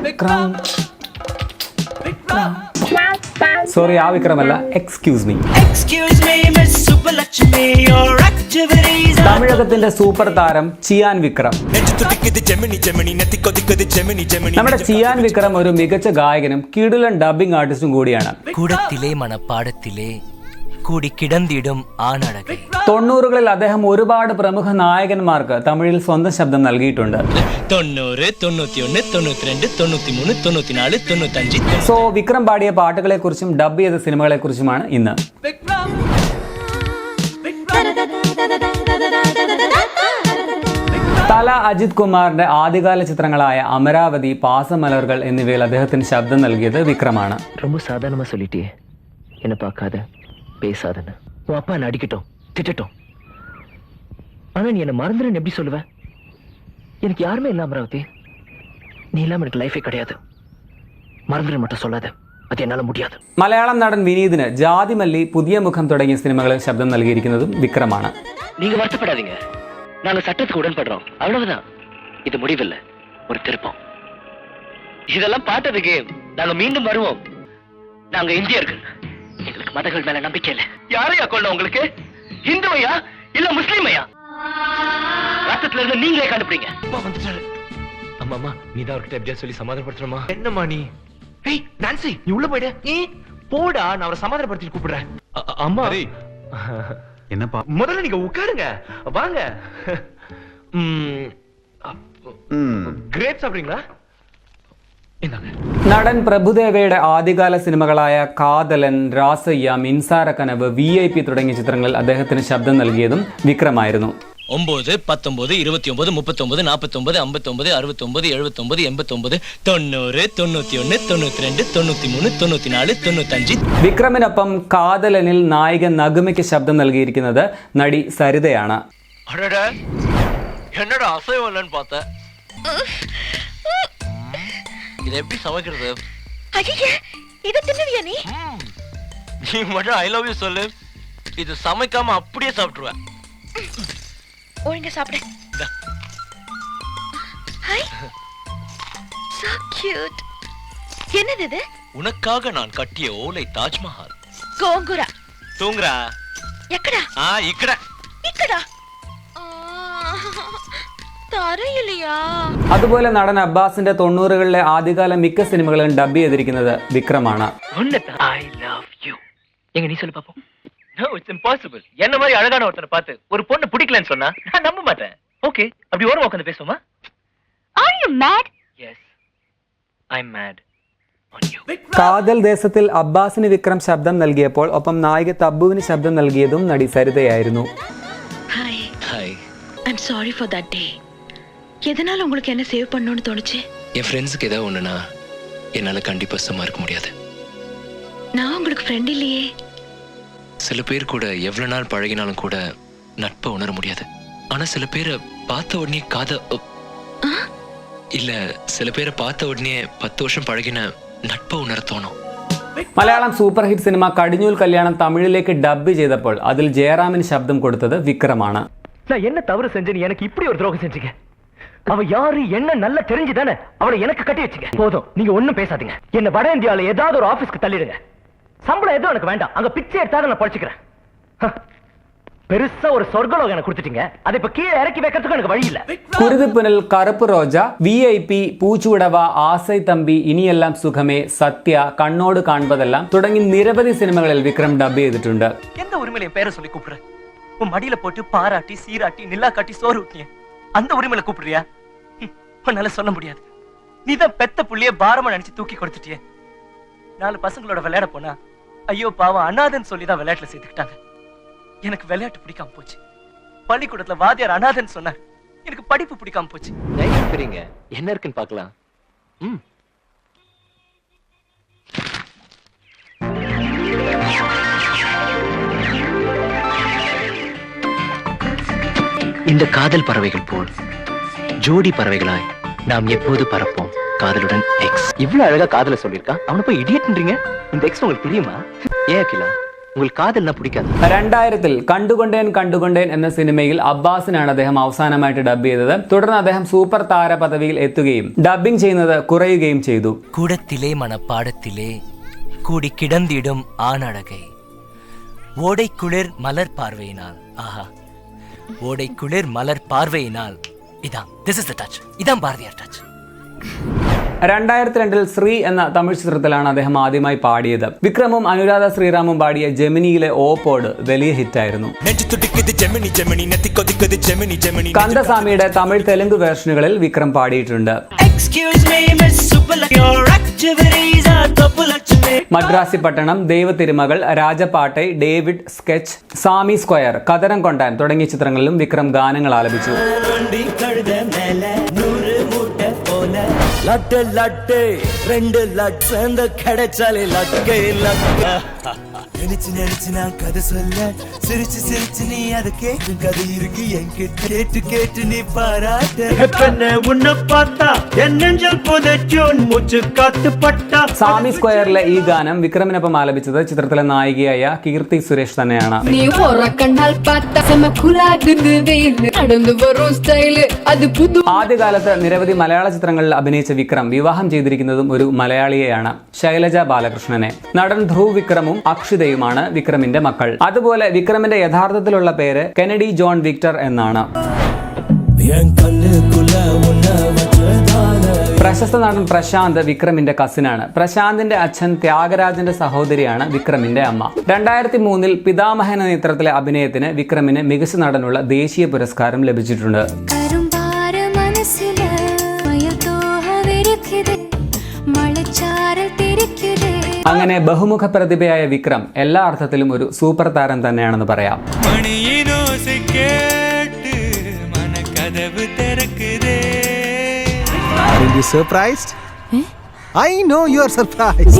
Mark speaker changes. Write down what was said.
Speaker 1: Vikram. Sorry, ആ വിക്രമല്ല, excuse me. തമിഴകത്തിന്റെ super താരം ചിയാൻ വിക്രം. നമ്മുടെ ചിയാൻ വിക്രം ഒരു മികച്ച ഗായകനും കിടിലൻ ഡബിംഗ് ആർട്ടിസ്റ്റും കൂടിയാണ്.
Speaker 2: കൂടത്തിലെ മണപ്പാടത്തിലെ കൂടി കിടന്നിടും ആണഴകെ.
Speaker 1: 90കളിൽ അദ്ദേഹം ഒരുപാട് പ്രമുഖ നായകന്മാർക്ക് തമിഴിൽ സ്വന്തം ശബ്ദം നൽകിയിട്ടുണ്ട്.
Speaker 2: 90, 91, 92, 93, 94, 95.
Speaker 1: സോ വിക്രം പാടിയ പാട്ടുകളെ കുറിച്ചും ഡബ് ചെയ്ത സിനിമകളെ കുറിച്ചുമാണ് ഇന്ന്. തല അജിത് കുമാറിന്റെ ആദ്യകാല ചിത്രങ്ങളായ അമരാവതി, പാസമലർകൾ എന്നിവയിൽ അദ്ദേഹത്തിന് ശബ്ദം നൽകിയത് വിക്രമാണ്.
Speaker 3: ரொம்ப சாதாரணமா சொல்லிட்டியே, என்ன பார்க்காத பேசாதன்னு. உன் அப்பா என்ன அடிக்கட்டும் திட்டட்டும், ஆனா நீ என்ன மறந்துடுன்னு எப்படி சொல்லுவ? எனக்கு யாருமே இல்ல அமராவதி, நீ இல்லாம எனக்கு லைஃபே கிடையாது. மறந்துடுன்னு மட்டும் சொல்லாத, അത് എന്നാல முடியாது.
Speaker 1: മലയാളം നടൻ വിനീതിന് ജാതിമല്ലി, പുതിയ മുഖം തുടങ്ങിയ സിനിമകളിൽ ശബ്ദം നൽകിയിരിക്കുന്നതും വിക്രമാണ്.
Speaker 3: நீங்க வருத்தப்படாதீங்க, நாங்க சட்டத்துக்கு உடன்படுறோம், அவ்வளவுதான். இது முடிவில்லை, ஒரு திருப்பம். இதெல்லாம் பார்த்ததுக்கு நாங்க மீண்டும் வருவோம். நாங்க இந்தியர்கள், எங்களுக்கு மதங்கள் மேல நம்பிக்கை இல்லை. யாரையா கொள்ள உங்களுக்கு? இந்துவையா இல்ல முஸ்லீமையா? ராஷ்டிரத்துல இருந்து நீங்களே கண்டுபிடிங்க. அம்மா அம்மா, நீதான் அவர்கிட்ட எப்படியா சொல்லி சமாதானப்படுத்தணுமா? என்னம்மா நீ? ஏய் நான்சி, நீ உள்ள போயிடு. நீ போடா, நான் அவரை சமாதானப்படுத்தி கூப்பிடுறேன். அம்மா என்னப்பா, முதல்ல நீங்க உட்காருங்க, வாங்க. கிரேப்ஸ் சாப்பிடுறீங்களா?
Speaker 1: നടൻ പ്രഭുദേവയുടെ ആദ്യകാല സിനിമകളായ കാതലൻ, രാസയ്യ, മിൻസാര കനവ്, VIP തുടങ്ങിയ ചിത്രങ്ങളിൽ അദ്ദേഹത്തിന് ശബ്ദം നൽകിയതും വിക്രമായിരുന്നു.
Speaker 2: 9, 19, 29, 39, 49, 59, 69, 79, 89, 90, 91, 92, 93, 94, 95.
Speaker 1: വിക്രമിനൊപ്പം കാതലനിൽ നായിക നഗമയ്ക്ക് ശബ്ദം നൽകിയിരിക്കുന്നത് നടി സരിതയാണ്.
Speaker 2: என்னடா அசைவம் இல்லைன்னு பார்த்தேன். இது எப்படி சமைக்கிறது?
Speaker 4: ஐயே, இத தின்னுவியா நீ?
Speaker 2: நீ மட்டும் ஐ லவ் யூ சொல்லு, இது சமைக்காம அப்படியே சாப்பிட்டுருவேன்.
Speaker 4: ஒழுங்கா சாப்பிடு. Hi, so cute. என்னது இது?
Speaker 2: உனக்காக நான் கட்டிய ஓலை தாஜ்மஹால்.
Speaker 4: கோங்குரா.
Speaker 2: தூங்குறா?
Speaker 4: எக்கடா?
Speaker 2: இக்கடா.
Speaker 4: இக்கடா? തറയില്ലയാ.
Speaker 1: അതുപോലെ നടൻ അബ്ബാസിന്റെ 90കളിലെ ആദ്യകാല മിക്ക സിനിമകളും ഡബ് ചെയ്തിരിക്കുന്നത് വിക്രമാണ്.
Speaker 3: I love you. எங்க நீ சொல்லு பாப்போம். No, it's impossible. என்ன மாதிரி அழகான ஒருத்தனை பார்த்து ஒரு பொண்ணு பிடிக்கலன்னு சொன்னா நான் நம்ப மாட்டேன். ஓகே, அப்படி ஓரமா உட்கார்ந்து பேசுவோமா?
Speaker 4: Are you mad?
Speaker 3: Yes, I'm mad on you.
Speaker 1: കാതൽ ദേശത്തിൽ അബ്ബാസിന് വിക്രം ശബ്ദം നൽകിയപ്പോൾ ഒപ്പം നായിക തബ്ബുവിന് ശബ്ദം നൽകിയതും നടി സരിതയായിരുന്നു.
Speaker 4: Hi.
Speaker 2: Hi.
Speaker 4: I'm sorry for that day. எதனால உங்களுக்கு என்ன சேவ் பண்ணணும்னு தோணுச்சு?
Speaker 2: என் ஃப்ரெண்ட்ஸ்க்கு ஏதாவது ஒண்ணுனா என்னால கண்டிப்பா சும்மா இருக்க முடியாது.
Speaker 4: நான் உங்களுக்கு ஃப்ரெண்ட் இல்லையே.
Speaker 2: சில பேர் கூட எவ்வளவு நாள் பழகினாலும் கூட நட்பை உணர முடியாது. ஆனா சில பேரை பார்த்த உடனே இல்ல, சில பேரை பார்த்த உடனே 10 வருஷம் பழகின நட்பை உணர தோணும்.
Speaker 1: മലയാളം സൂപ്പർ ഹിറ്റ് സിനിമ കടിഞ്ഞൂൽ കല്യാണം തമിഴിലേക്ക് ഡബ് ചെയ്തപ്പോൾ അതിൽ ജയറാമിന് ശബ്ദം കൊടുത്തത് വിക്രമാണ്.
Speaker 3: நான் என்ன தவறு செஞ்சேன்னு எனக்கு இப்படி ஒரு துரோகம் செஞ்சீங்க? அவ யாரு என்ன நல்லா தெரிஞ்சுதானே அவளை எனக்கு கட்டி வச்சுங்க. போதும், நீங்க ஒண்ணும் பேசாதீங்க. என்ன வட இந்தியால ஏதாவது ஒரு ஆபீஸ்க்கு தள்ளிடுங்க. சம்பளம் எதுவும் எனக்கு வேண்டாம், அங்க பிச்சை எடுத்தாலும் நான் பழிச்சுக்கிறேன். பெருசா ஒரு சொர்க்கலோகம் எனக்கு கொடுத்துட்டீங்க, அதை இப்ப கீழே இறக்கி வைக்கிறதுக்கு எனக்கு வழி இல்ல.
Speaker 1: കുരുതിപ്പുനൽ, കറുപ്പ് റോജ, VIP, പൂച്ചുവിടവ, ആസൈ തമ്പി, ഇനിയെല്ലാം സുഖമേ, സത്യ, കണ്ണോട് കാൺപതെല്ലാം തുടങ്ങി നിരവധി സിനിമകളിൽ വിക്രം ഡബ് ചെയ്തിട്ടുണ്ട്.
Speaker 3: எந்த உரிமையில என் பேரை சொல்லி கூப்பிடுற? உன் மடியில போட்டு பாராட்டி சீராட்டி நிலா காட்டி சோறு ஊட்டிய அந்த உரிமையில கூப்பிடுறியா? உன்னால சொல்ல முடியாது. நீதான் பெத்த புள்ளிய பாரமா நினைச்சு தூக்கி கொடுத்துட்டிய. 4 பசங்களோட விளையாட போனா ஐயோ பாவம் அனாதன் சொல்லிதான் விளையாட்டுல சேர்த்துக்கிட்டாங்க. எனக்கு விளையாட்டு பிடிக்காம போச்சு. பள்ளிக்கூடத்துல வாத்தியார் அனாதன் சொன்னார், எனக்கு படிப்பு பிடிக்காம போச்சு. என்ன இருக்குன்னு பாக்கலாம். இந்த காதல் பறவைகள் போல் ஜோடி பறவைகளாய் நாம் எப்போது பறப்போம். காதலுடன் எக்ஸ். இவ்வளவு அழகா காதல சொல்லிருக்கான், அவனை போய் இடியட்ன்றீங்க. இந்த எக்ஸ் உங்களுக்கு தெரியுமா? ஏன் அகிலா, உங்களுக்கு காதல்னா பிடிக்காது.
Speaker 1: 2000 കണ്ടുകൊണ്ടേൻ എന്ന സിനിമയിൽ അബ്ബാസിനാണ് അദ്ദേഹം അവസാനമായിട്ട് ഡബ് ചെയ്തത്. തുടർന്ന് അദ്ദേഹം സൂപ്പർ താര പദവിയിൽ എത്തുകയും ഡബ്ബിംഗ് ചെയ്യുന്നത് കുറയുകയും ചെയ്തു.
Speaker 2: കൂടത്തിലെ മണപ്പാടത്തിലെ കൂടി കിടന്നിടും ആണഴകൈ ഓടൈക്കുളിർ മലർ പാർവയിനാൽ ആഹാ ഓടൈക്കുളിർ മലർ പാർവയിനാൽ ഇതാ ദിസ് ഇസ് ദ ടച്ച് ഇതാ ഭാരതിയാർ ടച്ച്.
Speaker 1: 2002 ശ്രീ എന്ന തമിഴ് ചിത്രത്തിലാണ് അദ്ദേഹം ആദ്യമായി പാടിയത്. വിക്രമും അനുരാധ ശ്രീറാമും പാടിയ ജെമിനിയിലെ ഓപ്പോട് വലിയ ഹിറ്റായിരുന്നു. കന്ദസാമിയുടെ തമിഴ് തെലുങ്ക് വേർഷനുകളിൽ വിക്രം പാടിയിട്ടുണ്ട്. മദ്രാസി പട്ടണം, ദൈവത്തിരുമകൾ, രാജപാട്ടൈ, ഡേവിഡ്, സ്കെച്ച്, സാമി സ്ക്വയർ, കതരം കൊണ്ടാൻ തുടങ്ങിയ ചിത്രങ്ങളിലും വിക്രം ഗാനങ്ങൾ ആലപിച്ചു.
Speaker 5: லட்டு லட்டு 2 லட் சேர்ந்து கிடைச்சாலே லட்டு லட்டு நினைச்சு நான் கதை சொல்ல சிரிச்சு நீ அதை கேட்கும் கதை இருக்கு என்கிட்ட கேட்டு நீ பாராட்ட உன்னை பார்த்தா என் நெஞ்சல் புதைச்சோன் மூச்சு காத்து பட்டா.
Speaker 1: സാമി സ്ക്വയറിലെ ഈ ഗാനം വിക്രമിനൊപ്പം ആലപിച്ചത് ചിത്രത്തിലെ നായികയായ കീർത്തി സുരേഷ് തന്നെയാണ്. ആദ്യകാലത്ത് നിരവധി മലയാള ചിത്രങ്ങളിൽ അഭിനയിച്ച വിക്രം വിവാഹം ചെയ്തിരിക്കുന്നതും ഒരു മലയാളിയെയാണ്, ശൈലജ ബാലകൃഷ്ണനെ. നടൻ ധ്രുവ് വിക്രമും അക്ഷിതയുമാണ് വിക്രമിന്റെ മക്കൾ. അതുപോലെ വിക്രമിന്റെ യഥാർത്ഥത്തിലുള്ള പേര് കെനഡി ജോൺ വിക്ടർ എന്നാണ്. പ്രശസ്ത നടൻ പ്രശാന്ത് വിക്രമിന്റെ കസിനാണ്. പ്രശാന്തിന്റെ അച്ഛൻ ത്യാഗരാജന്റെ സഹോദരിയാണ് വിക്രമിന്റെ അമ്മ. 2003 പിതാമഹൻ എന്ന ചിത്രത്തിലെ അഭിനയത്തിന് വിക്രമിന് മികച്ച നടനുള്ള ദേശീയ പുരസ്കാരം ലഭിച്ചിട്ടുണ്ട്. അങ്ങനെ ബഹുമുഖ പ്രതിഭയായ വിക്രം എല്ലാ അർത്ഥത്തിലും ഒരു സൂപ്പർ താരം തന്നെയാണെന്ന് പറയാം.
Speaker 6: Are you surprised? I know you are surprised.